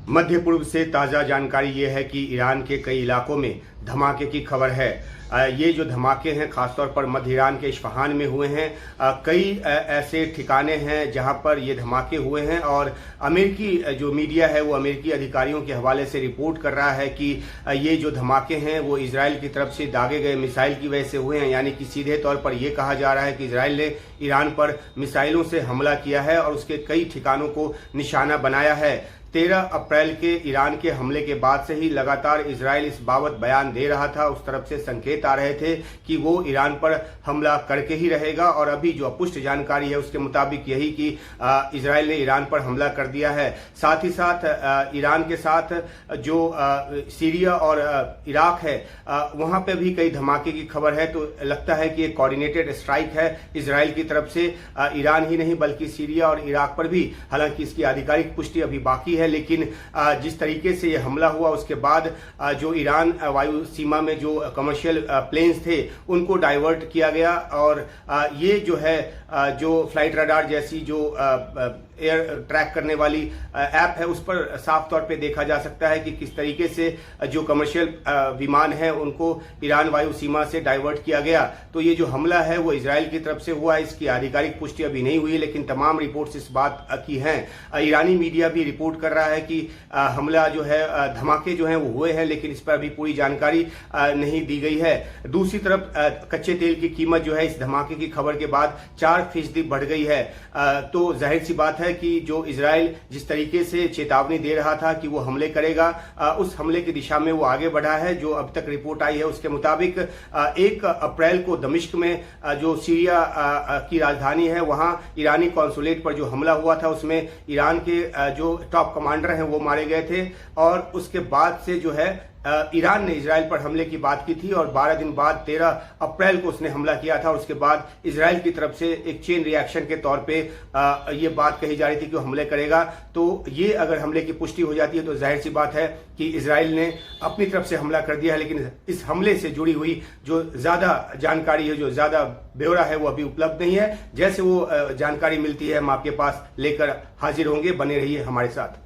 मध्य पूर्व से ताज़ा जानकारी ये है कि ईरान के कई इलाकों में धमाके की खबर है। ये जो धमाके हैं खासतौर पर मध्य ईरान के इस्फहान में हुए हैं। कई ऐसे ठिकाने हैं जहां पर ये धमाके हुए हैं और अमेरिकी जो मीडिया है वो अमेरिकी अधिकारियों के हवाले से रिपोर्ट कर रहा है कि ये जो धमाके हैं वो इजराइल की तरफ से दागे गए मिसाइल की वजह से हुए हैं। यानी कि सीधे तौर पर यह कहा जा रहा है कि इजराइल ने ईरान पर मिसाइलों से हमला किया है और उसके कई ठिकानों को निशाना बनाया है। 13 अप्रैल के ईरान के हमले के बाद से ही लगातार इजराइल इस बाबत बयान दे रहा था। उस तरफ से संकेत आ रहे थे कि वो ईरान पर हमला करके ही रहेगा और अभी जो अपुष्ट जानकारी है उसके मुताबिक यही कि इजराइल ने ईरान पर हमला कर दिया है। साथ ही साथ ईरान के साथ जो सीरिया और इराक है वहां पे भी कई धमाके की खबर है। तो लगता है कि एक कोऑर्डिनेटेड स्ट्राइक है इजराइल की तरफ से ईरान ही नहीं बल्कि सीरिया और इराक पर भी। हालांकि इसकी आधिकारिक पुष्टि अभी बाकी है, लेकिन जिस तरीके से यह हमला हुआ उसके बाद जो ईरान वायु सीमा में जो कमर्शियल प्लेन्स थे उनको डाइवर्ट किया गया और ये जो है जो फ्लाइट रडार जैसी जो एयर ट्रैक करने वाली ऐप है उस पर साफ तौर पे देखा जा सकता है कि किस तरीके से जो कमर्शियल विमान है उनको ईरान वायु सीमा से डाइवर्ट किया गया। तो ये जो हमला है वो इजराइल की तरफ से हुआ। इसकी आधिकारिक पुष्टि अभी नहीं हुई, लेकिन तमाम रिपोर्ट्स इस बात की हैं। ईरानी मीडिया भी रिपोर्ट कर रहा है कि हमला जो है धमाके जो हैं वो हुए हैं, लेकिन इस पर अभी पूरी जानकारी नहीं दी गई है। दूसरी तरफ कच्चे तेल की कीमत जो है इस धमाके की खबर के बाद 4% बढ़ गई है। तो जाहिर सी बात है कि जो इजराइल जिस तरीके से चेतावनी दे रहा था कि वो हमले करेगा, उस हमले की दिशा में वो आगे बढ़ा है। जो अब तक रिपोर्ट आई है उसके मुताबिक 1 अप्रैल को दमिश्क में जो सीरिया की राजधानी है वहां ईरानी कॉन्सुलेट पर जो हमला हुआ था उसमें ईरान के जो टॉप कमांडर हैं वो मारे गए थे और उसके बाद से जो है ईरान ने इजराइल पर हमले की बात की थी और 12 दिन बाद 13 अप्रैल को उसने हमला किया था और उसके बाद इजराइल की तरफ से एक चेन रिएक्शन के तौर पे ये बात कही जा रही थी कि वो हमले करेगा। तो ये अगर हमले की पुष्टि हो जाती है तो जाहिर सी बात है कि इजराइल ने अपनी तरफ से हमला कर दिया है, लेकिन इस हमले से जुड़ी हुई जो ज्यादा जानकारी है, जो ज्यादा ब्यौरा है वो अभी उपलब्ध नहीं है। जैसे वो जानकारी मिलती है हम आपके पास लेकर हाजिर होंगे। बने रहिए हमारे साथ।